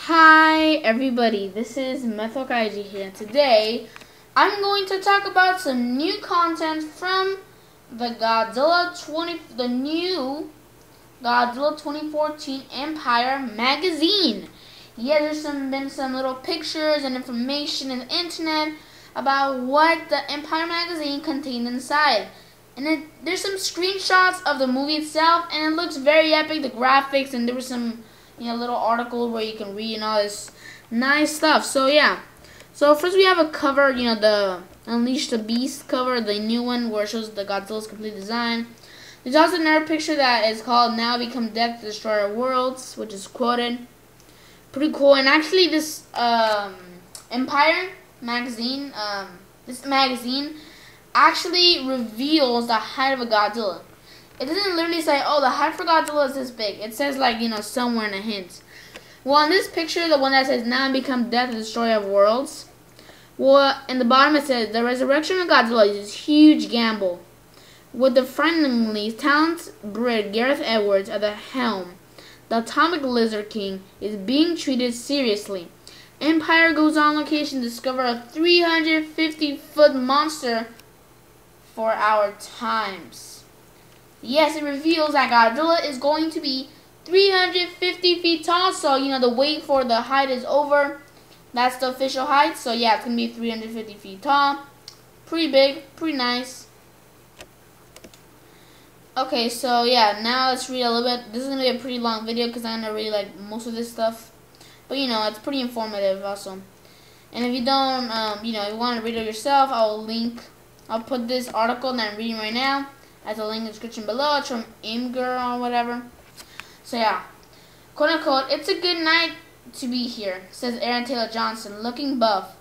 Hi everybody, this is Methyl Kaiji here, and today I'm going to talk about some new content from the new Godzilla 2014 Empire magazine. Yeah, there's been some little pictures and information in the internet about what the Empire magazine contained inside. And there's some screenshots of the movie itself, and it looks very epic, the graphics, and there was some little article where you can read and all this nice stuff. So yeah. So first we have a cover, the Unleash the Beast cover, the new one where it shows the Godzilla's complete design. There's also another picture that is called Now Become Death to Destroy Our Worlds, which is quoted. Pretty cool. And actually this Empire magazine, this magazine actually reveals the height of a Godzilla. It doesn't literally say, oh, the height for Godzilla is this big. It says, like, somewhere in a hint. Well, in this picture, the one that says, Now Become Death and Destroyer of Worlds, well, in the bottom it says, the resurrection of Godzilla is a huge gamble. With the frighteningly talented Brit Gareth Edwards at the helm, the Atomic Lizard King is being treated seriously. Empire goes on location to discover a 350-foot monster for our times. Yes, it reveals that Godzilla is going to be 350 feet tall. So, the wait for the height is over. That's the official height. So, yeah, it's going to be 350 feet tall. Pretty big. Pretty nice. Okay, so, yeah, now let's read a little bit. This is going to be a pretty long video because I'm going to read, like, most of this stuff. But, it's pretty informative also. And if you don't, you want to read it yourself, I'll put this article that I'm reading right now as a link in the description below. It's from Imgur or whatever. So yeah, quote unquote, it's a good night to be here, says Aaron Taylor Johnson, looking buff,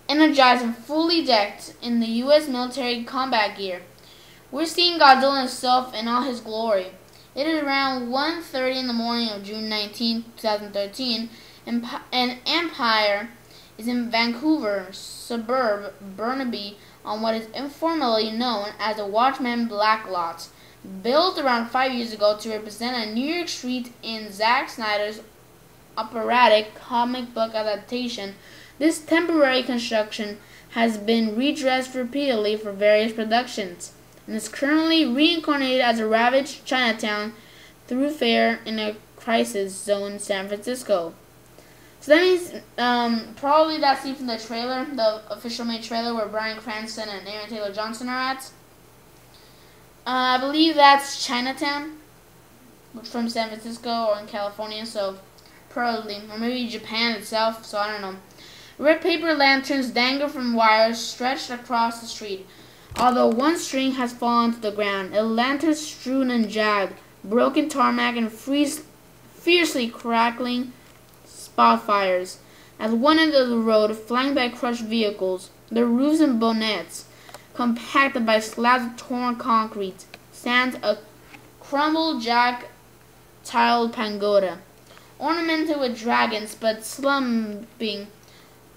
energized and fully decked in the U.S. military combat gear. We're seeing Godzilla himself in all his glory. It is around 1:30 in the morning of June 19, 2013, and Empire is in Vancouver suburb Burnaby on what is informally known as the Watchman Black Lot, built around 5 years ago to represent a New York street in Zack Snyder's operatic comic book adaptation. This temporary construction has been redressed repeatedly for various productions and is currently reincarnated as a ravaged Chinatown thoroughfare in a crisis zone in San Francisco. So that means probably that scene from the trailer, the official made trailer where Bryan Cranston and Aaron Taylor Johnson are at. I believe that's Chinatown, which from San Francisco or in California, so probably, or maybe Japan itself, so I don't know. Red paper lanterns dangle from wires stretched across the street. Although one string has fallen to the ground, a lantern strewn and jagged, broken tarmac and fiercely crackling spotfires. At one end of the road, flanked by crushed vehicles, their roofs and bonnets compacted by slabs of torn concrete, stands a crumbled jack-tiled pagoda, ornamented with dragons but slumping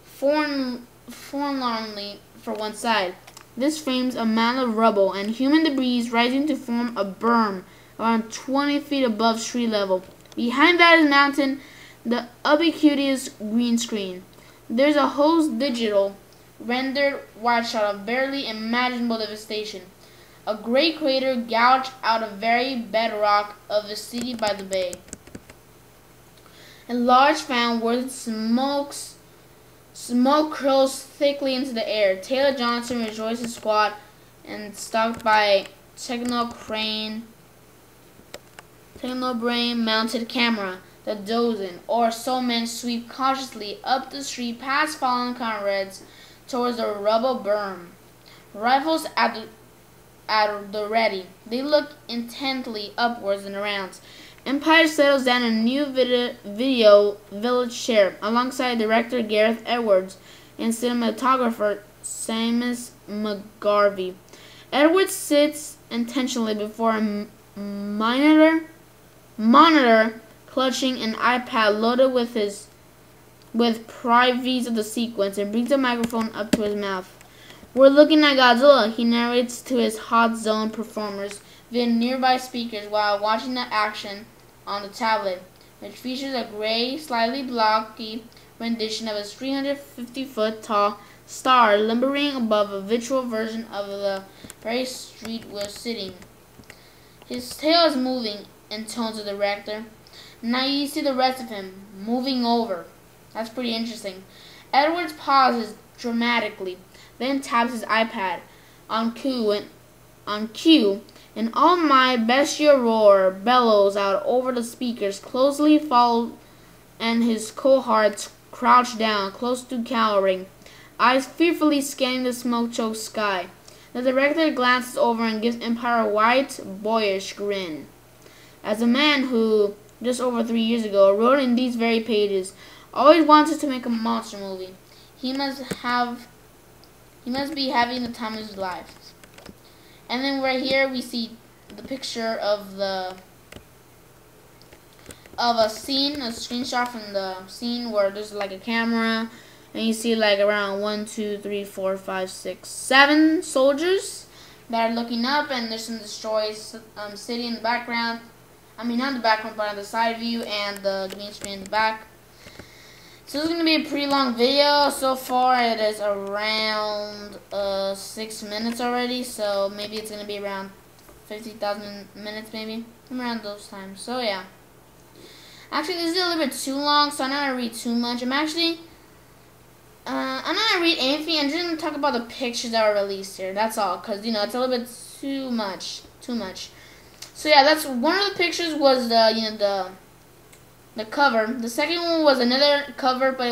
forlornly for one side. This frames a mound of rubble and human debris rising to form a berm around 20 feet above street level. Behind that is mountain the ubiquitous green screen. There's a whole digital rendered wide shot of barely imaginable devastation. A great crater gouged out of very bedrock of the city by the bay. A large fan where smoke curls thickly into the air. Taylor Johnson rejoices squat and stalked by Technobrain mounted camera. The dozen or so men sweep cautiously up the street past fallen comrades towards the rubble berm. Rifles at the ready, they look intently upwards and around. Empire settles down a new video village chair alongside director Gareth Edwards and cinematographer Seamus McGarvey. Edwards sits intentionally before a monitor clutching an iPad loaded with previews of the sequence, and brings the microphone up to his mouth. We're looking at Godzilla, he narrates to his hot zone performers via nearby speakers while watching the action on the tablet. which features a gray, slightly blocky rendition of his 350-foot tall star lumbering above a virtual version of the very street we're sitting. His tail is moving, intones the director. Now you see the rest of him moving over. That's pretty interesting. Edwards pauses dramatically, then taps his iPad on cue, and All My Bestial roar bellows out over the speakers, closely followed, and his cohorts crouch down, close to cowering, eyes fearfully scanning the smoke-choked sky. The director glances over and gives Empire a white, boyish grin. As a man who, just over 3 years ago, wrote in these very pages, always wanted to make a monster movie, he must be having the time of his life. And then right here we see the picture of a scene, a screenshot from the scene where there's like a camera, and you see like around 1, 2, 3, 4, 5, 6, 7 soldiers that are looking up, and there's some destroyed city in the background. I mean, not the background, but on the side view, and the green screen in the back. So this is going to be a pretty long video. So far it is around 6 minutes already, so maybe it's going to be around 50,000 minutes maybe, around those times. So yeah. Actually, this is a little bit too long, so I'm not going to read too much. I'm not going to read anything. I'm just going to talk about the pictures that were released here. That's all, because, you know, it's a little bit too much. So yeah, that's one of the pictures was the cover. The second one was another cover, but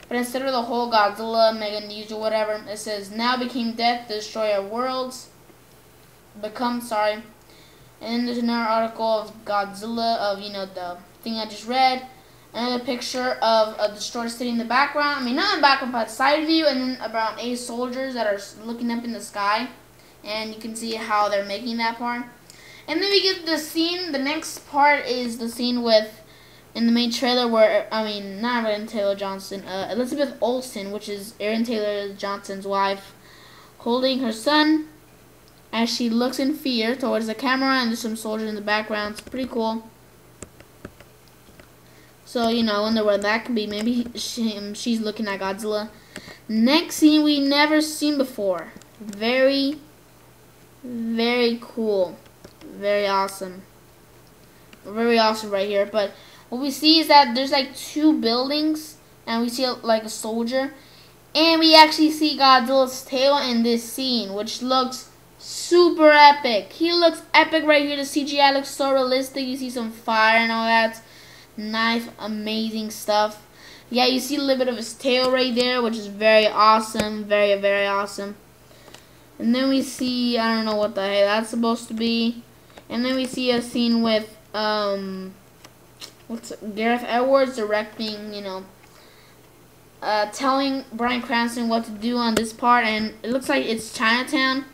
instead of the whole Godzilla Mega News or whatever, it says now became death, destroy our worlds. And then there's another article of Godzilla of the thing I just read. Another picture of a destroyed city in the background. I mean, not in the background, but side view, and then about 8 soldiers that are looking up in the sky, and you can see how they're making that part. And then we get the scene. The next part is the scene in the main trailer where, not Aaron Taylor Johnson, Elizabeth Olsen, which is Aaron Taylor Johnson's wife, holding her son as she looks in fear towards the camera, and there's some soldiers in the background. It's pretty cool. So, I wonder what that could be. Maybe she's looking at Godzilla. Next scene we never seen before. Very, very cool. Very awesome. Very awesome right here. But what we see is that there's like 2 buildings, and we see like a soldier, and we actually see Godzilla's tail in this scene, which looks super epic. He looks epic right here. The CGI looks so realistic. You see some fire and all that. Nice, amazing stuff. Yeah, you see a little bit of his tail right there, which is very awesome. Very, very awesome. And then we see, I don't know what the heck that's supposed to be. And then we see a scene with Gareth Edwards directing, telling Bryan Cranston what to do on this part, and it looks like it's Chinatown,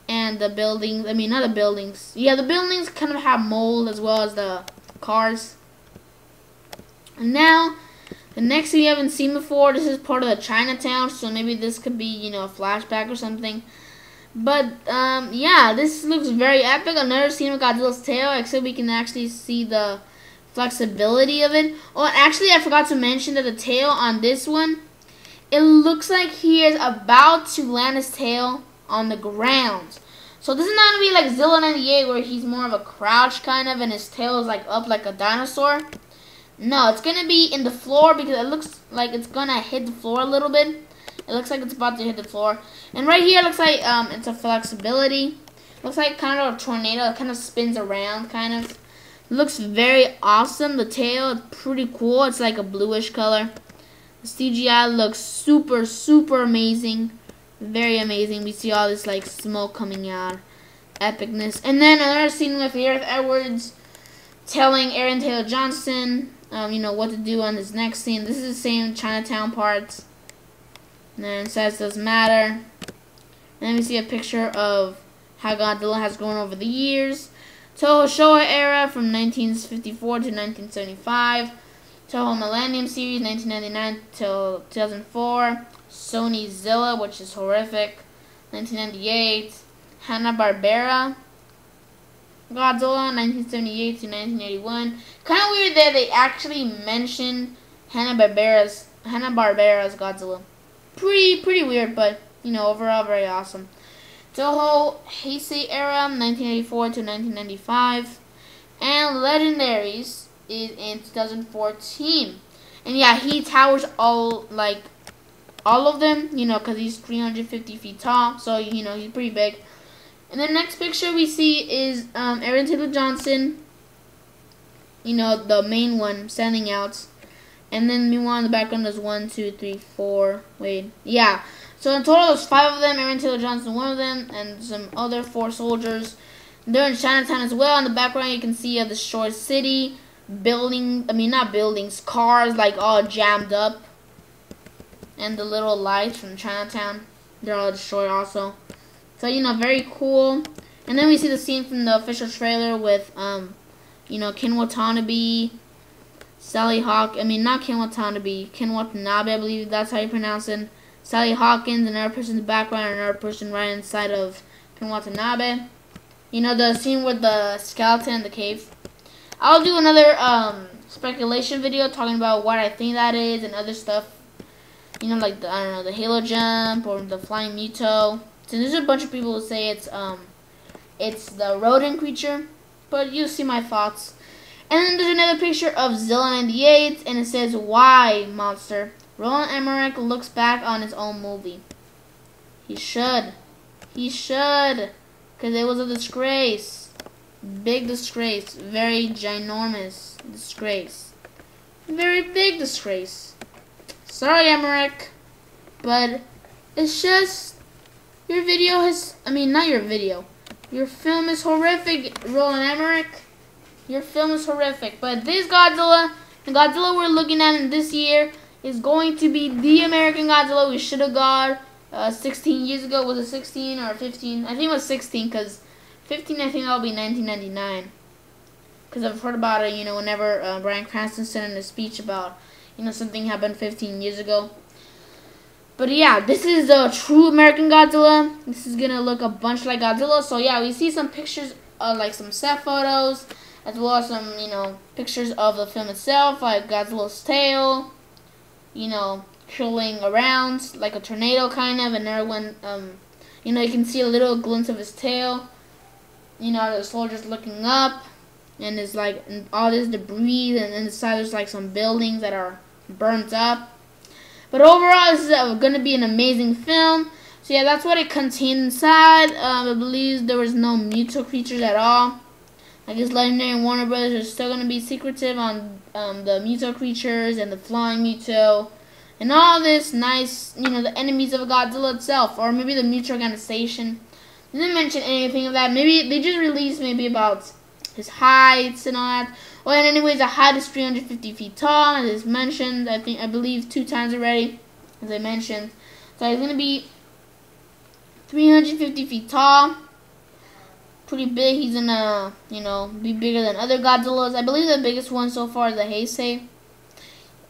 and the buildings, not the buildings. Yeah, the buildings kind of have mold as well as the cars. And now, the next thing you haven't seen before, this is part of the Chinatown, so maybe this could be, a flashback or something. But, yeah, this looks very epic. I've never seen with Godzilla's tail, except we can actually see the flexibility of it. Oh, actually, I forgot to mention that the tail on this one, it looks like he is about to land his tail on the ground. So this is not going to be like Zilla 98, where he's more of a crouch kind of, and his tail is like up like a dinosaur. No, it's going to be in the floor, because it looks like it's going to hit the floor a little bit. It looks like it's about to hit the floor. And right here, it looks like it's a flexibility. Looks like kind of a tornado. It kind of spins around, kind of. Looks very awesome. The tail is pretty cool. It's like a bluish color. The CGI looks super, super amazing. Very amazing. We see all this like smoke coming out. Epicness. And then another scene with Gareth Edwards telling Aaron Taylor Johnson, what to do on this next scene. This is the same Chinatown parts. And then it says doesn't matter. And then we see a picture of how Godzilla has grown over the years. Toho Showa era from 1954 to 1975. Toho Millennium Series 1999 till 2004. Sony Zilla, which is horrific, 1998. Hanna-Barbera Godzilla, 1978 to 1981. Kind of weird that they actually mentioned Hanna-Barbera's Godzilla. Pretty weird, but you know, overall very awesome. Toho Heisei era, 1984 to 1995, and Legendaries is in 2014. And yeah, he towers all of them, you know, because he's 350 feet tall, so you know he's pretty big. And the next picture we see is Aaron Taylor Johnson, you know, the main one standing out. And then meanwhile in the background there's 1, 2, 3, 4. Wait, yeah. So in total there's 5 of them. Aaron Taylor Johnson, one of them, and some other 4 soldiers. They're in Chinatown as well. In the background you can see a destroyed city, not buildings, cars like all jammed up, and the little lights from Chinatown, they're all destroyed also. So, you know, very cool. And then we see the scene from the official trailer with, you know, Ken Watanabe, Sally not Ken Watanabe, Ken Watanabe, I believe that's how you pronounce it. Sally Hawkins, another person in the background, another person right inside of Ken Watanabe. You know, the scene with the skeleton in the cave. I'll do another speculation video talking about what I think that is and other stuff. You know, like the Halo jump or the flying Muto. So there's a bunch of people who say it's the rodent creature, but you'll see my thoughts. And then there's another picture of Zilla 98, and it says, "Why, monster?" Roland Emmerich looks back on his own movie. He should, because it was a disgrace, big disgrace, very ginormous disgrace, very big disgrace. Sorry, Emmerich, but it's just. Your video has, not your video. Your film is horrific, Roland Emmerich. Your film is horrific. But this Godzilla, the Godzilla we're looking at in this year, is going to be the American Godzilla we should have got 16 years ago. Was it 16 or 15? I think it was 16, because 15, I think that'll be 1999. Because I've heard about it, you know, whenever Bryan Cranston said in a speech about, you know, something happened 15 years ago. But yeah, this is the true American Godzilla. This is going to look a bunch like Godzilla. So yeah, we see some pictures of like some set photos, as well as some, you know, pictures of the film itself, like Godzilla's tail, you know, curling around like a tornado kind of. Another one, you know, you can see a little glimpse of his tail. You know, the soldiers looking up, and there's like all this debris, and inside there's like some buildings that are burnt up. But overall, this is going to be an amazing film. So yeah, that's what it contained inside. I believe there was no Muto creatures at all. I guess Legendary and Warner Brothers are still going to be secretive on the Muto creatures and the flying Muto. And all this nice, you know, the enemies of Godzilla itself. Or maybe the Muto organization. They didn't mention anything of that. Maybe they just released maybe about his heights and all that. Well, and anyways, the height is 350 feet tall, as is mentioned. I believe 2 times already, as I mentioned. So he's going to be 350 feet tall. Pretty big. He's going to, you know, be bigger than other Godzillas. I believe the biggest one so far is the Heisei.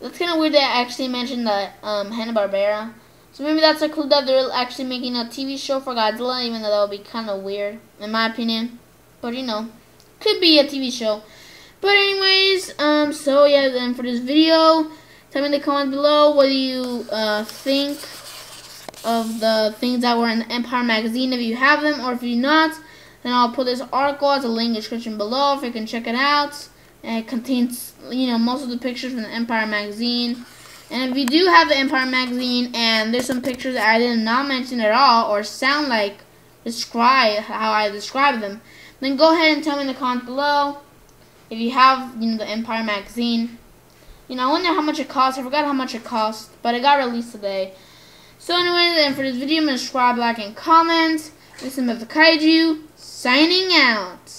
That's kind of weird that I actually mentioned that Hanna-Barbera. So maybe that's a clue that they're actually making a TV show for Godzilla, even though that would be kind of weird, in my opinion. But, you know, could be a TV show. But anyways, so yeah, then for this video, tell me in the comments below what do you think of the things that were in the Empire magazine, if you have them, or if you not, then I'll put this article as a link in the description below if you can check it out. And it contains, you know, most of the pictures from the Empire magazine. And if you do have the Empire magazine and there's some pictures that I did not mention at all or sound like how I describe them, then go ahead and tell me in the comments below. If you have, you know, the Empire magazine. You know, I wonder how much it costs. I forgot how much it cost, but it got released today. So anyways, and for this video, I'm going to subscribe, like, and comment. This is Myth Kaiju, signing out.